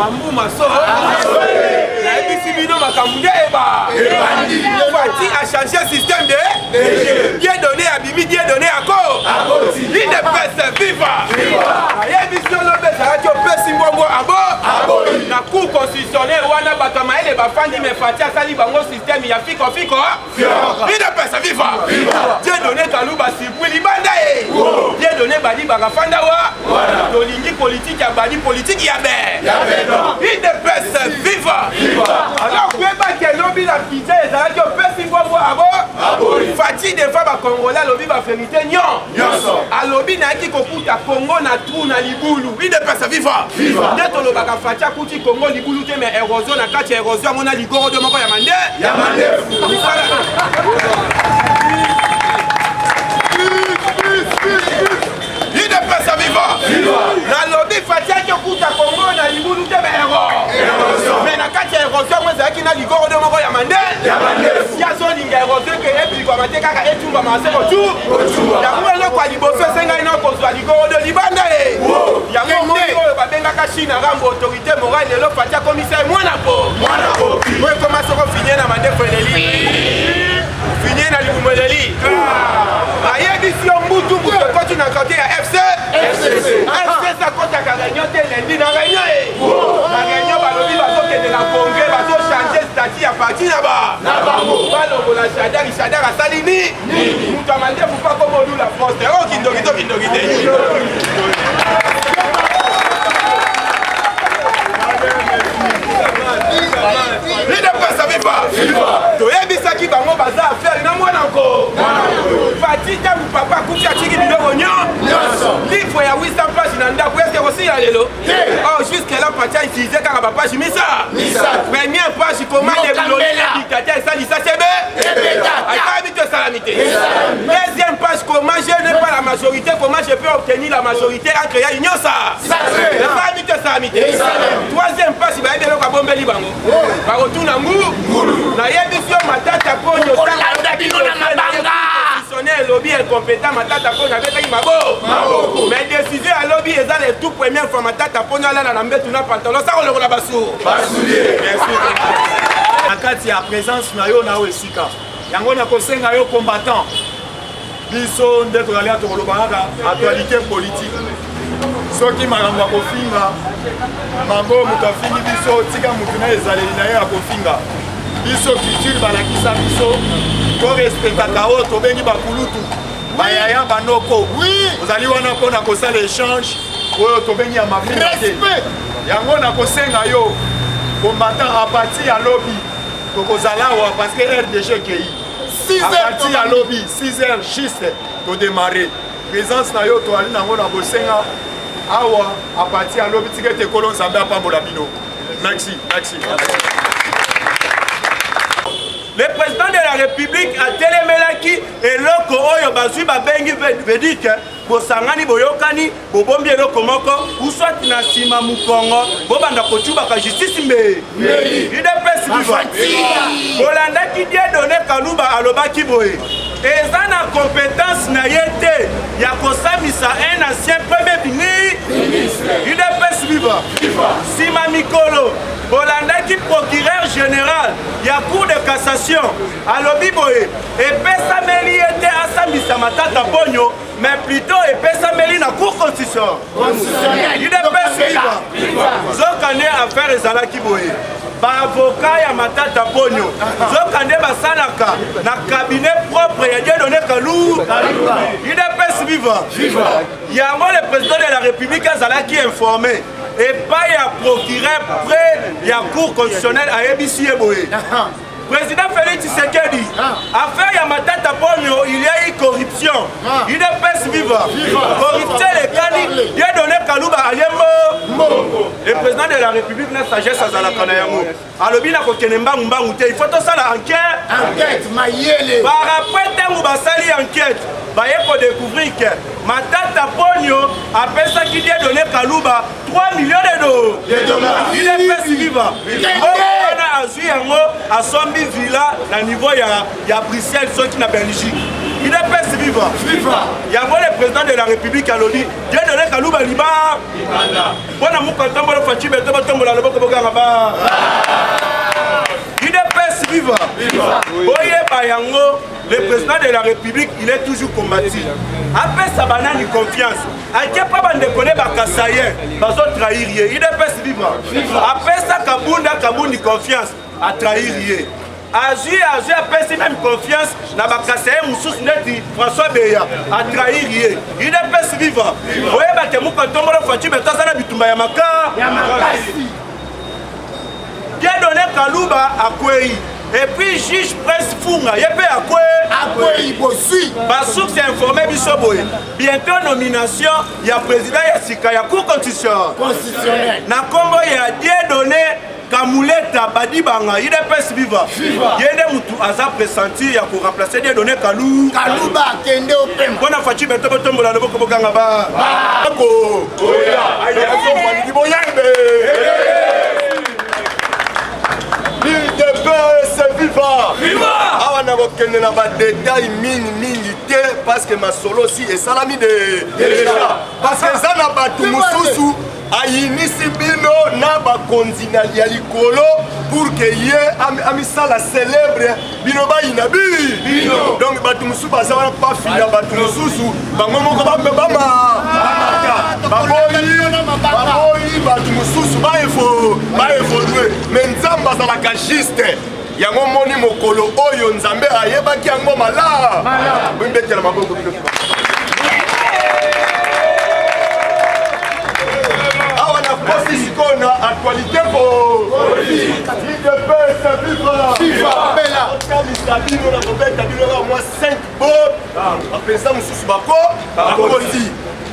Bambou Masso. La Bino Makamudeba. Fati a changé le système de bien donné à Bibi, bien donné à Ko. Il ne peut vivre. La mission de Sarati au Pessimbo Abo. La Cour constitutionnelle, Wana Batamae, les Bafandi, mais Fati a sali bango système, il y a Fiko. Il ne peut vivre. Dieu donné Kalouba Sipuli Bandae. Dieu donné Badi Bagafandawa. Tolingi politique, ya Badi politique, ya Ben. Il ne peut vivre. Alors, vous pouvez pas que l'objet la pitié, c'est que Pessimbo Abo. Fati des fois, Congolais, l'objet va faire non. À l'objet, n'a qui kokuta Congo na trou na libulu. Il ne peut vivre. Dès que le baga Fati a kuti Congo libulu, mais érosion, na kache érosion, on a ligoro de Moko Yamande. Il ne peut pas vivre. La lobby Fatia qui coûte à Congo, na libulu de héros. Mais na kache érosion, moi c'est qui na ligoro de Moko Yamande. Ya son linga érosion que est plus comme un kaka et tout va masser autour. Ya moi le quoi liboso senga ina ko soit ligoro de Libanda. Ya moi ba benga ka Chine rambo autorité morale le Fatia commissaire moi na po. Moi comment ça finir na mande Feleli. Finir na Libumeleli. Aye mission Mbutu pour que quand tu n'as côté à FC ça compte à réunion lundi dans réunion. La réunion va le vivre de la congrès va changer statut à partir là-bas. Va le la Chadar à Salini. Nous demandons pourquoi comme nous la France. Oh Kindorito. Il ne peut pas vivre. Tu es bisa qui va mon bazar faire une moine encore. Fatita ou papa coupe à Tiki de Rognon. Livre à 800 pages dans presque aussi à l'élo. Oh, jusqu'à là, Patia utilisé car papa j'ai mis ça. Première page, comment les dictateurs ça dit ça c'est bien. Habite salamité. Deuxième page, comment je n'ai pas la majorité, comment je peux obtenir la majorité en créant union ça. Habite salamité. Troisième page, il va être le bombe libango. Par retour à Mou. La édition Matata Pogno. Lobby incompétent, Matata Pogno avec Mabo. Mais décision à lobby, et ça les tout premières fois Matata Pogno là dans la tout na pantalon, ça on le roule bassou. Akati ya présence na yo na Wesika. Yango na kosenga yo combattant. Biso ndeko ya to kolobanga actualité politique. Soki maramba kofinga mambo mutafingi biso tika mutuna ezaleli na ye ya kofinga. Biso culture balakisa biso ko respecta kao to bengi bakulutu bayaya banoko. Ozali wana pona kosala échange oyo to bengi ya mafina te. Yango na kosenga yo combattant à partir ya lobby tokozala wa parce que RDG KI 6 heures à partir ya lobby 6 heures juste to démarrer présence na yo to ali nango na bosenga awa à partir ya lobby tikete kolon nzambe apambola bino. Merci. Le président de la République a télémelaki et loko oyo bazui babengi veut que bosangani boyokani bobombi eloko moko ou soit na sima mukongo bobanda kochuba ka justice mbe idepesi biva bolandaki die donné Kalouba alobaki boye eza na compétence na yete ya kosamisa un ancien premier ministre idepesi biva sima mikolo bolandaki procureur général ya cour de cassation alobi boye epesameli ete asambisa Matata Pogno mais plutôt epesameli na cour constitution idepesi biva zokande affaire ezalaki boye baavocat ya Matata Pogno zokande basalaka na cabinet propre ya Dieu donné Kalouba idepesi biva yango le président de la République azalaki informé et pas y a procureur près de la cour constitutionnelle à ABC Eboé. Président Félix Tshisekedi, affaire ya Matata Pogno, il y a eu corruption. Il est pèse vivant. Corruption les cani, il a donné Kalouba à Yembo. Le président de la République n'a sagesse à Zalakanayango. Alors il a kokenemba mbangute. Il faut tout ça la enquête. Maïele. Par après ou basali enquête. Bah il faut découvrir que Matata Pogno après ça qui a donné Kalouba 3 millions de dollars. Il est pèse vivant. A Sombi Villa, à niveau il y a Bruxelles, ceux qui na Belgique. UDPS viva. Yango le président de la République a dit Dieu donné Kalouba Liba. Bona mukontombo le fachi beto batombo la loboko bokanga ba. UDPS viva. Boye bayango le président de la République il est toujours combattu. Après sa banane confiance. Aké pas bande connaît bakasayen bazo trahir yé. UDPS viva. Après ça Kabundi confiance à trahir yé. Azui a même confiance dans Bakassé Moussous Neti, François Beya, à trahir yé. Il est pas vivant. Vous voyez, il y a un Fati, mais ça n'a pas Yamaka. Il a donné Kalouba à Kouei. Et puis, juge Prince Funga, il y a à Kouei. Bassouk s'est informé, bientôt nomination, il y a président Yassika, il y a cour constitutionnelle. Na Combo, il y a Dieu donné. Kamouleta Badibanga, il est pas vivant. Il y a des gens qui ont pressenti pour remplacer des données Kalouba, Kende Opem. On a fait un peu de temps pour la Boko Bogangaba. c'est vivant. Ah, on a aucun détail mingi parce que ma solo si est salami de déjà. Parce que ça n'a pas tout moussou. Ayinisi bino na bakonzi na likolo pour que ye amisala célèbre bino ba inabi donc batu musu baza wana pa fina batu mususu bango moko ba baboyi batu mususu ba évoluer mais nzamba za la juste yango moni mokolo oyo nzambe ayebaki yango mala mbetela maboko bino qu'on a actualité pour UDPS viva bella Sabino na Roberta Sabino moi 5 bottes après ça mususu bako bakoti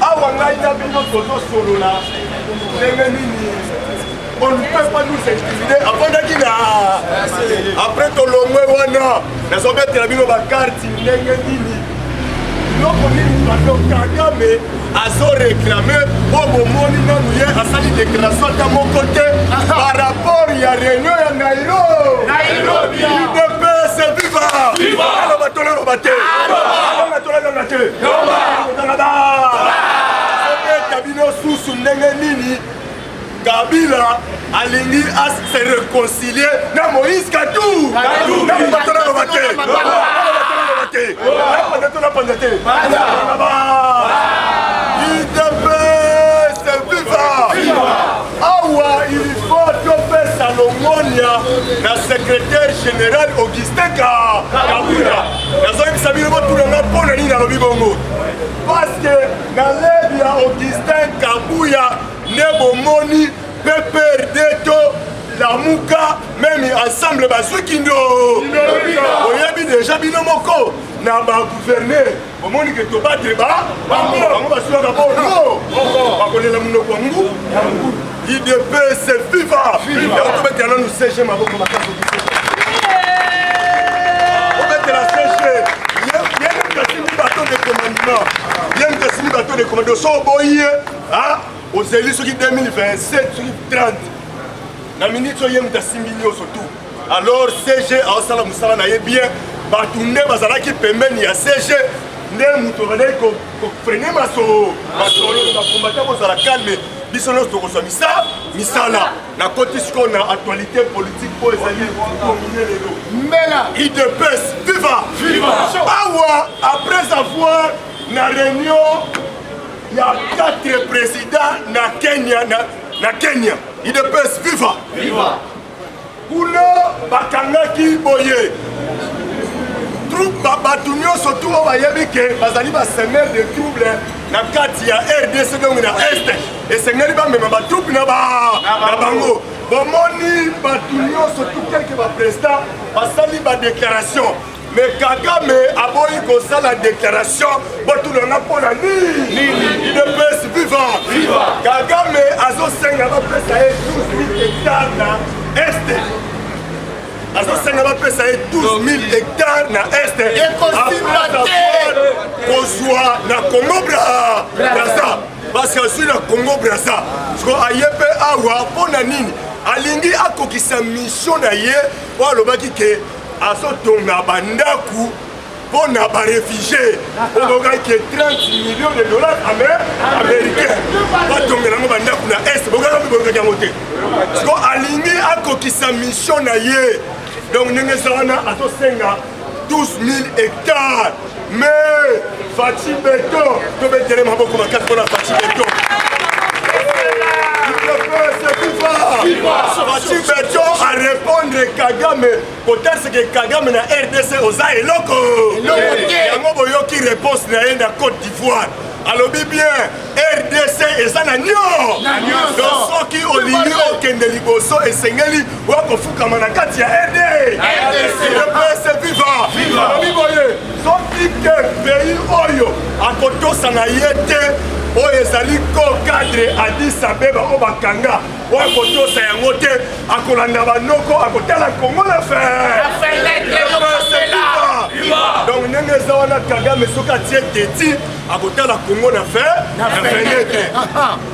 awa ngai na bino toto solo là on ne peut pas nous intimider après ton longwe wana na Roberta bino bakarte ndenge nini Kagame azo réclamé pour bomoni nanuye asali déclaration à mon côté par rapport à réunion à Nairobi. UDPS viva. Kabila alingi à se réconcilier na Moïse Katou. Awa il faut que Salomonia la secrétaire général Augustin Kabuya parce que dans l'aide à Augustin Kabuya Nebomoni PPRD la Mouka même ensemble basukindo oyebi déjà bino moko na ba gouverner omoni ke to battre ba bango basuka ba no bakolela muno kwa mungu UDPS viva to bete na nous CG maboko makaso o bete la CG yem kasimi bateau de commandement so boye ah aux élus qui 2027 sur 30 la ministre yem tasimbi surtout alors CG a osala musala na ye bien batunde bazala ki pembeni ya CG ne muto bale ko freiner maso na combattre bozala calme biso no to kosa misala na côté ce qu'on a actualité politique pour ezali dominer les mbela UDPS viva awa après avoir na réunion il y a 4 présidents na Kenya UDPS viva kuna bakangaki boye troupe bato nyonso tu oyo bayebi ke bazali basemele de trouble na kati ya RDC donc na este esengeli bamema batroupe na bango bomoni bato nyonso tu kelke baprésident basali badéclaration mais Kagame aboyi kosala déclaration botulanga mpona nini UDPS viva Kagame azosenga bapesa ye 12 000 hectares na este azosenga bapesa ye 12 000 hectares na este kozwa na Congo Brazza parce que azwi na Congo Brazza sko aye mpe awa mpona nini alingi akokisa mission na ye po alobaki ke azotonga bandaku pour les réfugiés. On a 30 millions de dollars américains. Pas tomber dans le est, on a monté. Parce qu'on a aligné à sa mission. Donc nous avons 12 000 hectares. Mais Fatih Beton, tu peux dire que Fatih Beton. Fatih Beton a répondre Kagame. Peut-être que Kagame na RDC oza eloko. Yango boyoki réponse na ye na Côte d'Ivoire. Alors bien, RDC eza na nyo. Donc soki olingi okende liboso esengeli wakofukama na kati ya RDC. Le PS viva. Alors boye, soki ke pays oyo akotosa na ye te. Oyo ezali ko cadre Addis Abeba o bakanga oyo kotosa yango te akolanda banoko akotala Congo na donc ndenge eza wana Kagame soki atie teti akotala Congo na fenêtre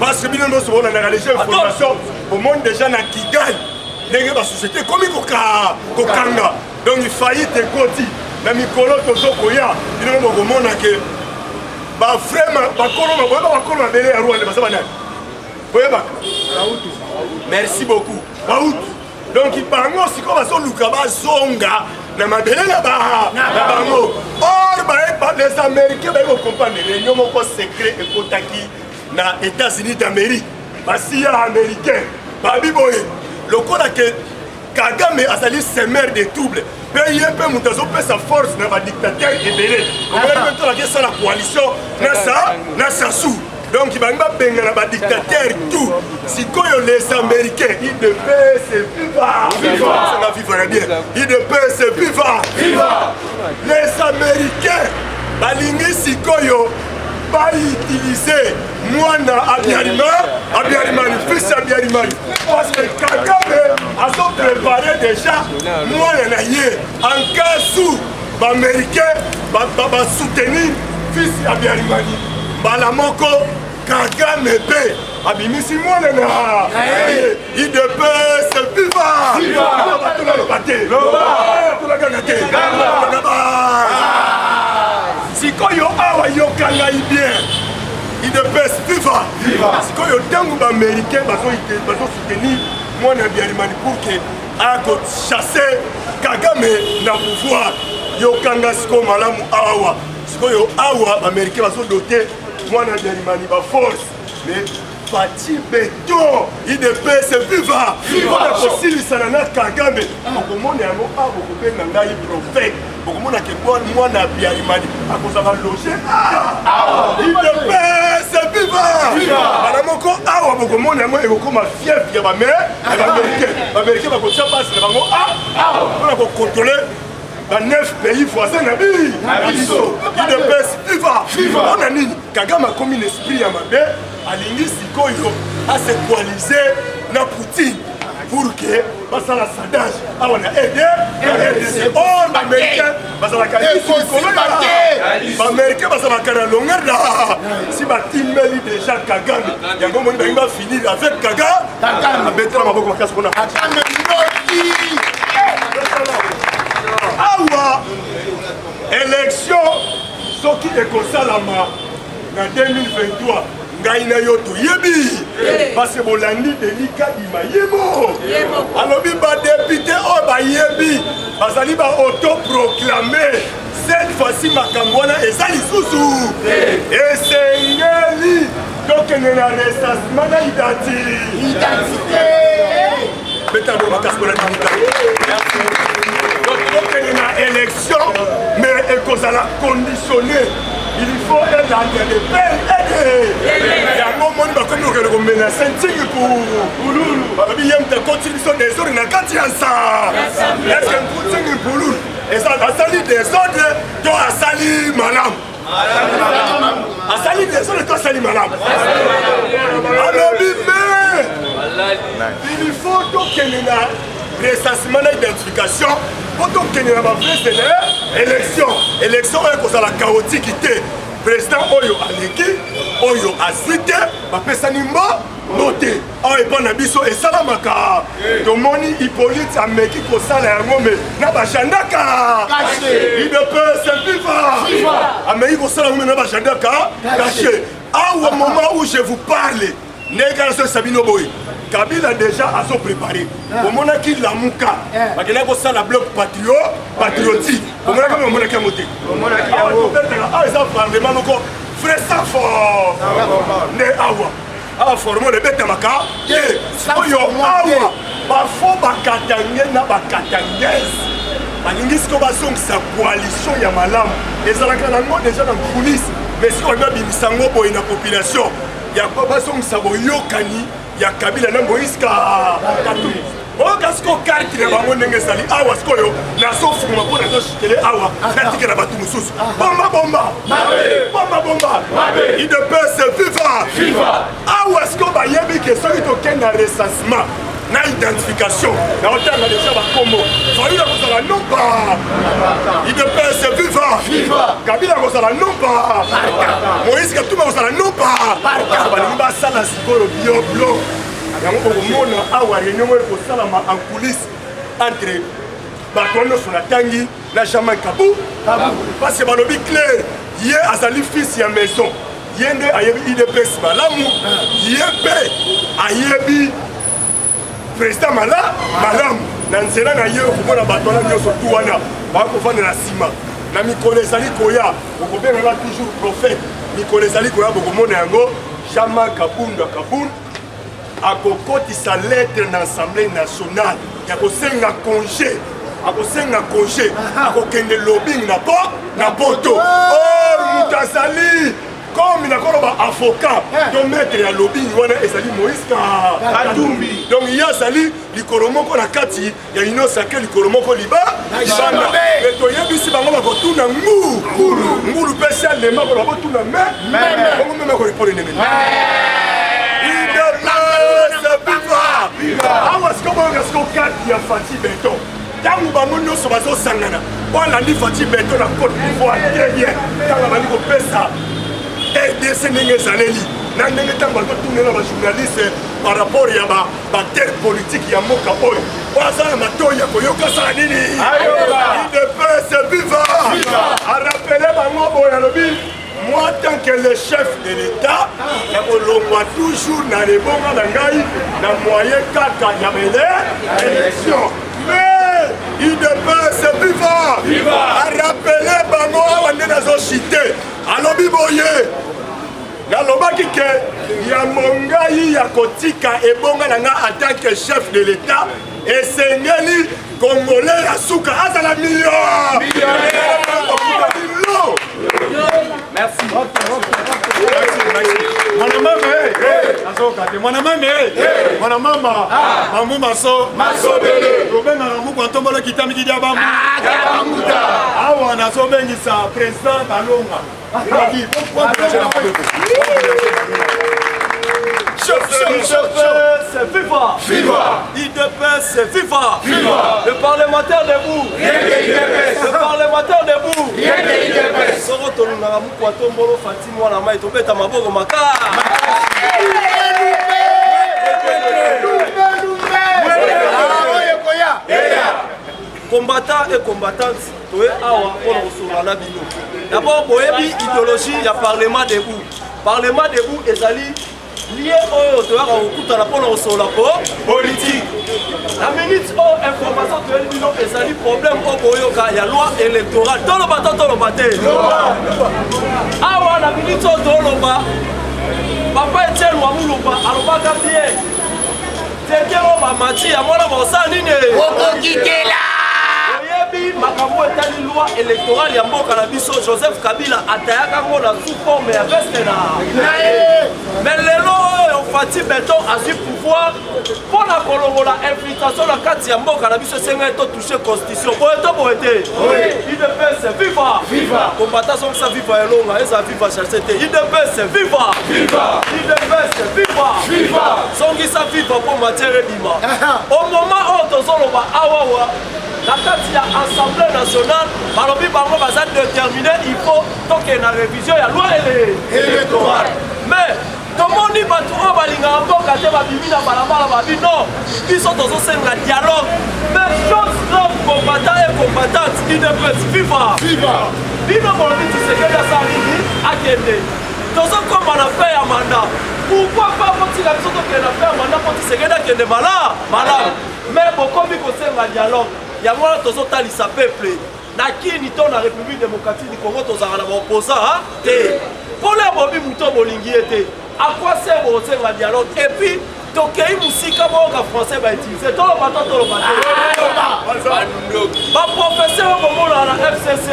parce que bino nyonso bolandaka déjà information bomoni déjà na Kigali ndenge basociété ekomi kokanga donc faillite ekoti na mikolo tozokoya bino bokomona ke ba vraiment ba koloma belé à Rwanda basa banani boyeba merci beaucoup baout donc bango siko baso luka bazonga na mabele na bango or ba les américains ba ko comprendre réunion moko secret ekotaki na États-Unis d'Amérique basia américain babi boye lokola ke Kagame azali semer des troubles. Pays un peu moutazo peut sa force dans la dictateur ébélé. On va mettre la question de la coalition. Nasa sous. Donc il va pas benga la dictateur tout. Si quand les Américains, ils ne peuvent se vivre. Ça va vivre bien. Ils ne peuvent se vivre. Les Américains, balingi si koyo pas utiliser Mwana Abiyarimani, fils Abiyarimani. Parce que Kagame a préparé déjà Mwana Naye. En cas où les Américains va soutenir fils Abiyarimani. Balamoko Kagame B. Abimisi Mwana na. Il ne peut se vivre. Si koyo awa yokanga bien, il ne peut vivre. Si koyo tango américain bazo soutenir Mwana Abiyarimani pour que ako chasser Kagame na pouvoir. Yokanga siko malamu awa. Si koyo awa américain bazo doter Mwana Abiyarimani ba force. Mais Fatih Beton, il ne peut se vivre. Si ça n'a Kagame, okomona yango awa okobenga ngai prophète. Okomona ke Mwana Abiyarimani akozala loger. Il ne peut se vivre. Balamoko awa okomona yango ekokoma fief ya bamere américain. Américain bakotia passe na bango pour contrôler les 9 pays voisins na biso. Il ne peut se vivre. On a nini Kagame a comme un esprit ya mabe. Alingi sikoyo a se coaliser na Poutine pour que basa la sadage awana aider oh l'américain basa la kali l'américain basa la kala longueur là si ba timbeli déjà Kagame yango moni ba imba finir avec Kagame betra maboko makasi kona awa élection soki ekosalama na 2023 Gaina yoto yebi parce que bolandi delika imayemo alobi ba député o ba yebi bazali ba autoproclamé cette fois-ci makambwana ezali susu esengeli donc na recensement na identité beta do makasikola ndika donc na élection mais ekozala conditionné. Il faut être dans les pères aider. Il y a un moment où on a menacé pour Pouloulou. Il y a une contribution des ordres dans le quartier. Est-ce qu'un continue Pouloulou? Et ça a sali des ordres, tu as sali madame. A sali des ordres, tu as sali madame. Alors, il faut donc qu'il y ait un recensement d'identification. Pour donc qu'il y ait une élection. Élection est la chaotique. Président Oyo Aleki, Oyo Azite, Bapesa Nimba, noté. En oyo epa na biso esalamaka tomoni Hippolyte ameki kosala yango me na bajandaka idps viva ameki kosala yango me na bajandaka caché awa moment où je vous parle ndenge so Sabino boy Kabila déjà a so préparé omonaki lamuka bakenda kosala bloc patriotique omonaki omonaki yango te omonaki yango ah eza parlement moko vrai ça fort ne awa formo le betamaka oyo awa bafo bakatange na bakatangese balingi siko bazongisa coalition ya malamu ezalaka nango déjà na coulisse mais siko babimisa yango boye na population ya bazongisa boyokani ya Kabila na Moïse Katumbi oyoka siko karte na bango ndenge ezali awa sikoyo nazofunguma mpo nazoshitele awa natikela bato mosusu bomba idps viva awa siko bayebi ke soki tokenda recensement na identification na otanga deja bakombo fali na kozala nomba idps viva Kabila kozala nomba Moïse Katumbi kozala nomba balingi basala sikoyo bioblo yango okomona awa réunion oyo ekosalama en coulisse entre bato nyonso na tangi na Jean-Marc Kabou parce que balobi clair ye azali fils ya maison ye nde ayebi idps malamu ye mpe ayebi président malamu na nzela na ye okomona bato wana nyonso tu wana bakofandela nsima na mikolo ezali koya okobengaka toujours prophète mikolo ezali koya bokomona yango Jean-Marc Kabund akokotisa lettre na assemblée nationale ya kosenga congé akokende lobbying na poto or moto azali comme nakoloba avocat to maître ya lobbying wana ezali Moïse Katumbi donc ye azali likolo moko na kati ya union sacrée likolo moko libanda me toyebisi bango bakotuna ngulu mpe salema kolo bakotuna bongo meme akorepone ndenge awa sikoboyoka siko kati ya Fati Beton ntango bango nyonso bazosangana olandi Fati Beton na Côte d'Ivoire très bien ntango bandi kopesa EDC ndenge ezaleli na ndenge ntango bazotunela bajournaliste par rapport ya batere politique ya mboka oyo oazala matoi ya koyoka sala nini idps viva arapele bango boyo alobi moi tant que le chef de l'État ya kolongwa toujours na lebonga na ngai na moyen kaka ya élection mais idps viva arapele bango awa nde nazochite alobi boye nalobaki ke ya mongai ya kotika ebonga na nga en tant que chef de l'État esengeli congolais ya suka azala million. Merci. Mwanamama Mamou Maso Masobele Robin Naramou Kwantombola Kitami Kidiabamu Awa nazobengisa président Balonga c'est viva! Viva! IDPS, c'est viva! Viva! Le parlementaire debout! Le parlementaire debout! Soroto Nunaramu Kwatombolo Fatim Wanama et Tobeta Maboro Maka! Combattants et combattantes, Toé Awa pour la Bino. D'abord, Boébi, idéologie, il y a Parlement debout. Parlement debout, Ezali. Lié au tour au la politique. La minute au information de ezali problème au boyoka ya loi électorale. Dans le bâton, dans le bâton. Awa la minute au toloba. Papa Etienne Wamuluba, alobaka bien. C'était au mamati ya mwana mosani ne. Okokikela. Makambo etali loi électorale ya mboka na biso Joseph Kabila atayaka ngo na sous forme ya veste na mais lelo oyo Fati Beton azwi pouvoir pour la kolongola infiltration na kati ya mboka na biso senga to toucher constitution boeto boete IDPS viva combattant son sa viva elonga eza viva chassete IDPS viva IDPS viva songi sa viva pour matière bima au moment où tozoloba awawa la carte de l'Assemblée nationale, balobi bango baza déterminé, il faut toquer la révision de la loi électorale. Mais tomoni bato oyo balingaka mboka te babimi na balabala babi non biso tozosenga dialogue mais chose grave combattant et combattante il ne peut vivre bino bolobi Tshisekedi asalini akende tozokoma na fe ya mandat pourquoi pas botika biso tokende na fe ya mandat mpo Tshisekedi akende malamu mais bokomi kosenga dialogue yango wana tozotalisa peuple na kini to na République démocratique du Congo tozalaka na baopposant te mpona bobi moto bolingi ye te à quoi sert bosenga dialogue et puis tokei musika boyoka français bautilize toloba to toloba baprofesseur bomonaka na FCC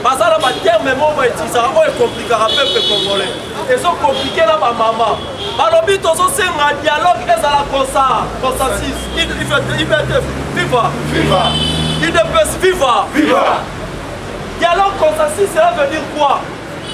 baza na baterme mo bautilisaka oyo ekomplikaka peuple congolais ezokomplike na bamama balobi tozosenga dialogue ezala consensus il ne peut vivre dialogue consensus cela veut dire quoi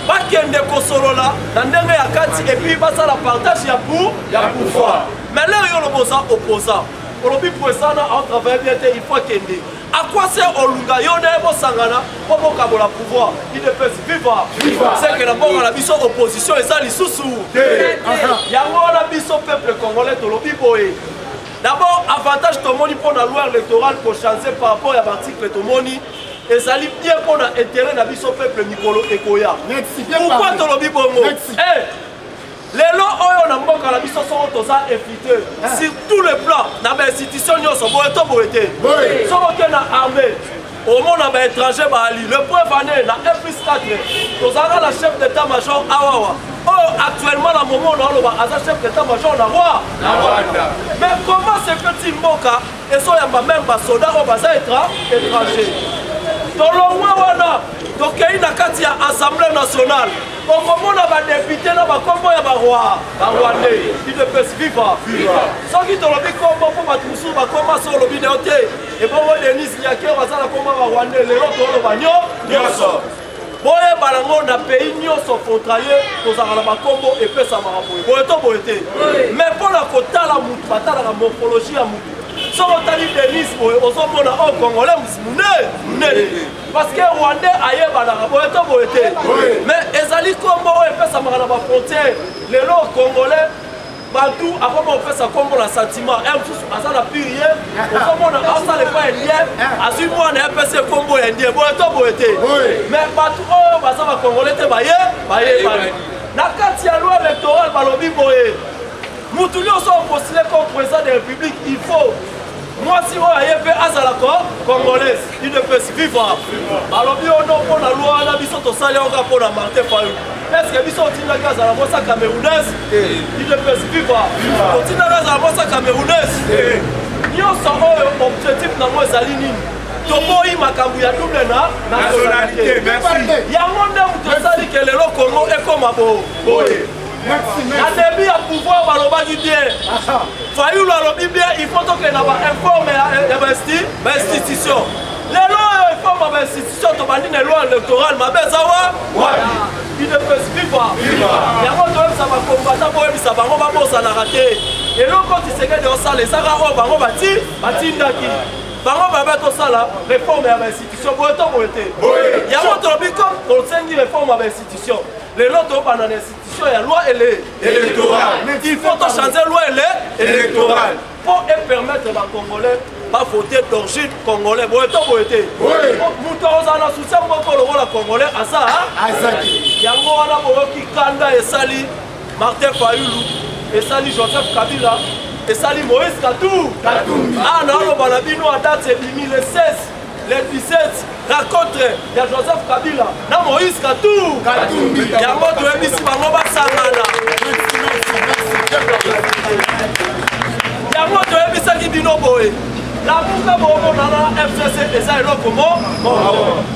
bakende kosolola na ndenge ya kati et puis basala partage ya pouvoir mais lelo yo loboza opposant olobi poesana en travail bien te il faut kende à quoi sert olunga yo na bosangana po bokabola pouvoir il ne peut vivre c'est que d'abord la biso opposition eza lisusu yango na biso peuple congolais tolobi boye d'abord avantage tomoni pour la loi électorale pour changer par rapport à l'article tomoni ezali bien pour l'intérêt de biso peuple mikolo ekoya pourquoi tolobi bongo lelo oyo na mboka na biso soko toza infiltré sur tous les plans na bainstitution nyonso boye to boye te soko ke na armée omona baétranger baali le preuve année na 1+4 tozalaka na chef d'état-major awawa oyo actuellement na moment na oloba aza chef d'état-major na Rwanda mais comment ce petit mboka ezoyamba même basoda oyo baza étranger tolongwa wana tokei na kati ya assemblée nationale okomona badepute na bakombo ya barwandais il ne peut vivre soki tolobi kombo mpo bato mosusu bakoma so olobi neo te ebongo denis yaker baza na kombo barwandais lelo toloba nyonso boyeba nango na pays nyonso frontalier tozalaka na bakombo epesamaka boye boye to boye te mais mpona kotala mutu batalaka morphologie ya mutu soki otali denis boye ozomona oyo congolais munene parce que rwandais ayebanaka boye to boye te mais ezali kombo oyo epesamaka na bafrontière lelo congolais bantu akoma opesa kombo na sentiment mosusu aza na pire ye ozomona asala epa indien azwi mwana epesa kombo ya indien boye to boye te mais bato oyo baza bacongolais te bayebani na kati ya loi électorale balobi boye mutu nyonso opostule comme président de république il faut mwasi oyo aye mpe azala congolaise il ne peut vivre balobi ono mpona loi wana biso tosali yango mpona Martin Fayulu est-ce que biso otindaki azala mwasi camerounaise il ne peut vivre otindaki azala mwasi camerounaise nyonso oyo objectif nango ezali nini toboyi makambo ya double nationalité yango nde moto osali ke lelo Congo ekoma boye na début ya pouvoir balobaki bien Fayulu alobi bien il faut tokende na bainforme ya bainstitution lelo oyo informe ya bainstitution tobandi na loi électorale mabe eza wapi il ne peut vivre yango toyebisa bakombata boyebisa bango babosanaka te eloko Tshisekedi osala ezaka oyo bango batindaki bango babe tosala réforme ya bainstitution boye to boye te yango tolobi comme tosengi réforme ya bainstitution lelo tobanda na institution ya loi électorale il faut changer loi électorale pour permettre bacongolais bavoter d'origine congolais boye to boye te moto ozala na soutien moko lokola congolais azaki yango wana boyoki kanda esali Martin Fayulu esali Joseph Kabila esali Moïse Katumbi naoloba na bino a date ebimi le 16 le 17 rencontre ya Joseph Kabila na Moïse Katumbi yango toyebisi bango basangana yango toyebisaki bino boye lamuka bomonana FCC eza eloko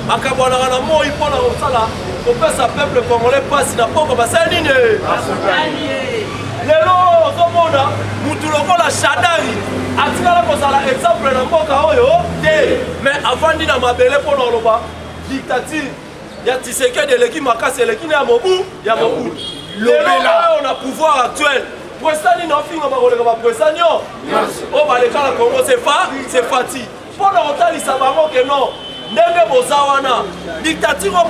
bakabwanaka na moi mpona kosala kopesa peuple congolais mpasi na poko basali nini lelo ozomona mutu lokola Shadari atikala kozala exemple na mboka oyo te mais avandi na mabele mpona oloba dictature ya Tshisekedi eleki makasi eleki na ya mobu lelo oyo na pouvoir actuel président nini ofinga bakoleka baprésident nyo oyo baleka na Congo c'est fati mpona kotalisa bango ke non ndenge boza wana dictature oyo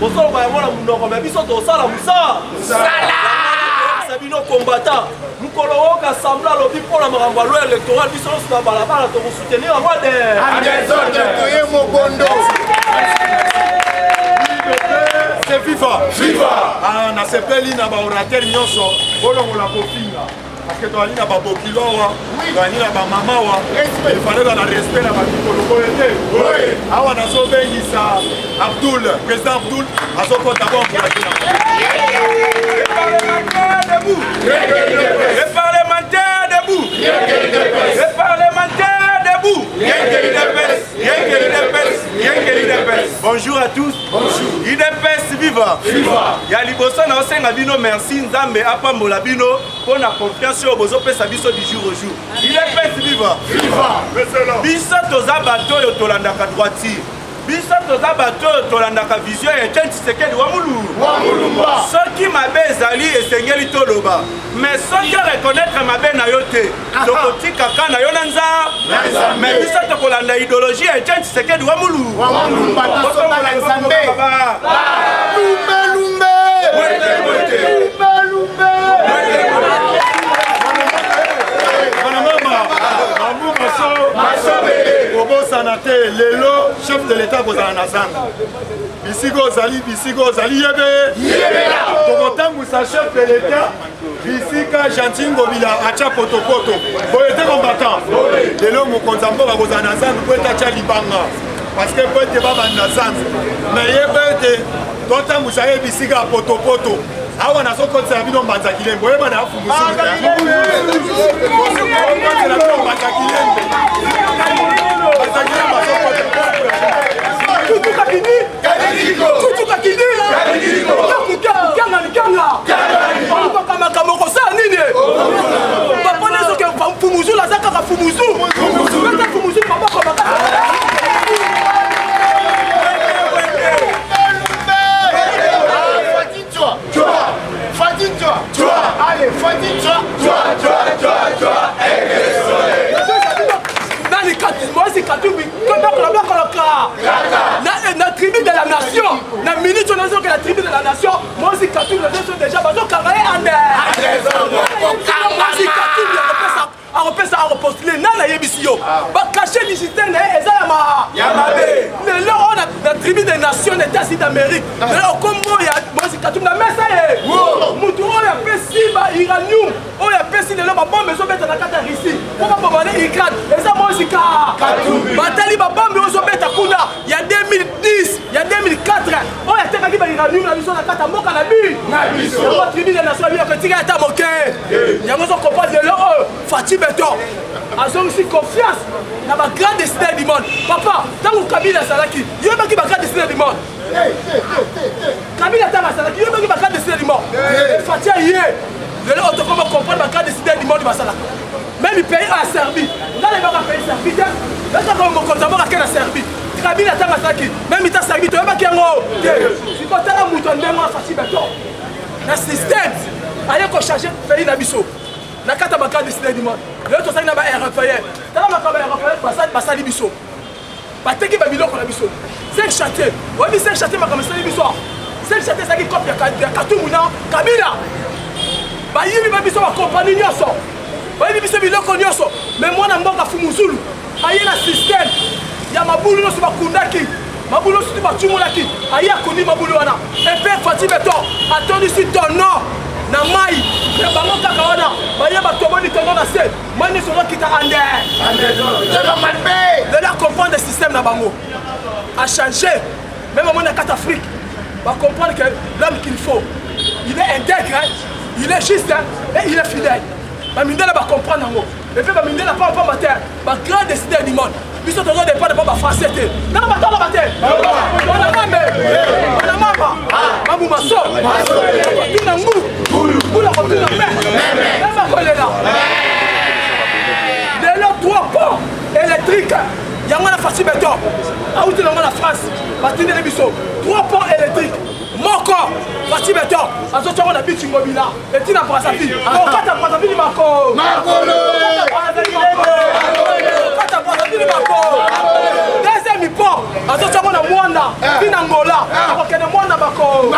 bozoloba yango na munoko me biso tosala musala na bino combattant mukolo woka assemblée alobi mpona makambo ya loi électorale biso nyonso na balabala tokosoutenir yango c'est FIFA. Ah, na sepeli na baorateur nyonso olongola kofinga parce que toali na babokilo wa toali na bamama wa il fallait dans le respect na bakikolo boye te awa nazobengisa Abdoul président Abdoul azokota bon pour les parlementaires debout. Les parlementaires debout. Bonjour à tous. Bonjour. IDPS viva. Ya liboso na osenga bino merci nzambe apambola bino pona confiance au bozo pesa biso du jour au jour. IDPS viva. Biso toza bato yo tolandaka droiti. Biso toza bato yo tolandaka vision ya Etienne Tshisekedi wa Mulumba. Soki mabe ezali esengeli toloba. Mais soki reconnaître mabe na yo te. Tokotika kana yo na nza. Mais biso tokolanda idéologie ya Etienne Tshisekedi wa Mulumba. Lelo chef de l'état kozala na zanga bisiko ozali yebe tokotambusa chef de l'état bisika gentil ngobila atia potopoto boye te combattant lelo mokonzi ya mboka kozala na zanga po ete atia libanga parce que po ete babanda zanga mais yebe ete totambusa ye bisika ya potopoto awa nazokotisa bino mbanza kilembo oyeba na la tribu de la nation, la ministre de la tribu de la nation, moi aussi Katou, les deux sont déjà basés carré en a repostuler nana yebisio ba cacher les systèmes et ça la tribu des nations des États-Unis d'Amérique là comme moi moi c'est Katou na mesa mutu oya pesi ba iranium oya pesi le ba bombe zo beta na kata Russie pour pas bombarder Ukraine et ça moi c'est Katou batali ba bombe zo beta kuna il y a 2010 il y a 2004 oya tekaki ba iranium na biso na kata moka na bi la tribu des nations bien que tika ta moke yango zo comprendre le Fatih Beton a aussi confiance dans ma grande destinée du monde. Papa, tant que Kabila Salaki, il y a qui ma grande destinée du monde. Kabila Salaki, il y a qui ma grande destinée du monde. Fatih hier, le lot comment comprendre ma grande destinée du monde du Masala. Même il paye à Serbie. Là les gens payent Serbie. Là quand on compte d'abord à quelle Serbie. Kabila Salaki, même il t'a Serbie, tu vois pas qui est en haut. Si quand tu as un mouton de moi Fatih Beton, le système, allez qu'on change pays d'Abisso. Na kata baka décidé du monde le to sali na ba RFA tala makaba RFA basali biso bateki ba biloko na biso 5 chantiers obi 5 chantiers makama sali biso 5 chantiers saki copie ya Katumuna Kabila ba yibi ba biso ba compagnie nyoso ba yibi biso biloko nyoso mais mwana mboka Fumuzulu ayela système ya mabulu no ba kundaki mabulu no ba tumulaki aya koni mabulu wana et père Fatih Beton attendu sur ton nom na mai ya bango kaka wana baye batoboni tongo na se mani solo kita ande de la comprendre le système na bango a changé même au Nord Afrique va comprendre que l'homme qu'il faut il est intègre il est juste et il est fidèle ba mindela va comprendre ngo et puis ba mindela pas matin ba grand décideur du monde biso tozo dépendre pas ba français te na ba tolo ba te ona mambe ona mama mamu maso tuna ngu bula ko tuna me ba ko lela de là 3 ponts électriques yango na Fatih Beton a outi na France batinde biso 3 ponts électriques moko Fatih Beton azo tshongo na bichi ngobila etina brasafi o kata brasafi ni makolo deuxième pont azo tshongo na mwanda tina ngola akokende mwanda makolo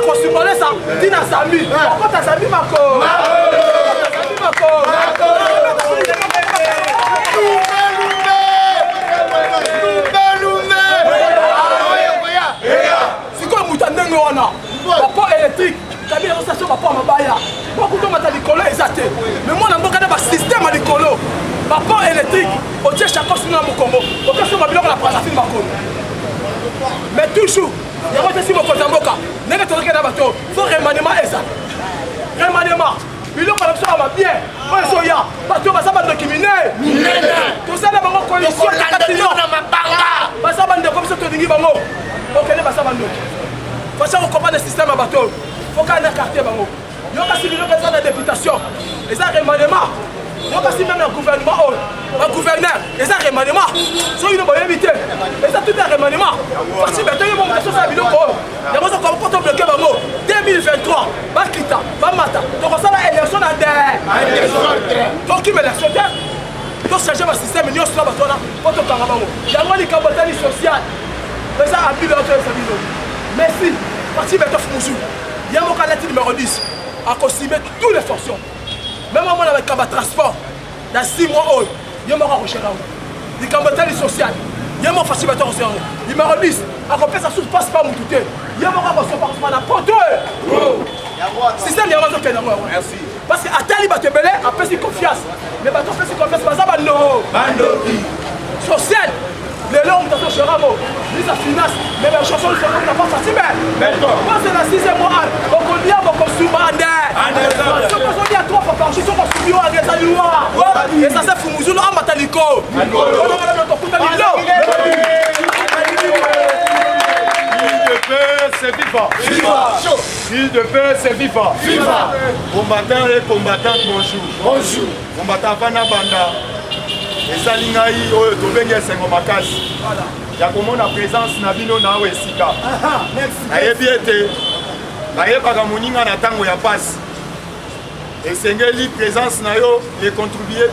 bakosimole ça tina Sami okota Sami mako sikoyo moto ndenge wana bapo électrique kabila station bapo mabaya bakutomata likolo eza te mais mwana mboka na basystème ya likolo bapo électrique otie chako sino na mokongo okasoma biloko na parafine makono mais toujours yango te si mokonzi ya mboka ndenge tozokende na bato fo remaniement eza remaniement biloko na biso ya mabien oyo ezoya bato baza bandoki minene tosala bango coalition takatino baza bandeko biso tolingi bango okende baza bandoki fasa kokomprendre système ya bato oyo foka na quartier bango yokasi biloko eza na députation eza remaniement yokasi même na gouvernement oyo bagouverneur eza remaniement soki no boyebi te eza tout un remaniement parce beto yo momoto tosala biloko oyo yango sokopo tobloke bango 2023 bakita bamata tokosala élection na tokima élection te tochange basystème nyonso na bato wana po tokanga bango yango likambo etali social eza abilo oto eza bino merci parti beto fumuzu ye moko alati numéro 10 akosime toutes les fonctions même moi na likambo ya transport na 6 mois oyo ye moko akoshera ngo likambo etali social ye moko fasi beto akosera ngo numéro 10 akopesa sous passe pas mutu te ye moko akosopa na poto système yango azokende yango merci parce que atali bato ebele apesi confiance mais bato apesi confiance baza bandoki social lelo moto azoshera ngo mise finance mais bachanson na pas facile moi c'est la 6e mois bokolia bokosuma nde soki ozolia 3 fois par jour soko osumi oyo eza liwa eza se fumuzulu ambata liko tokuta lilo C'est viva. Fille de paix, c'est viva. Combattant et combattante, bonjour. Bonjour. Combattant Vana Banda. Et Salingaï, Tobenge Sengo Makasi. Il y a comment la présence Nabino Nawe Sika. Aye biete. Aye Pagamoninga Natango ya passe. Et Sengeli, présence Nayo, les contribuer.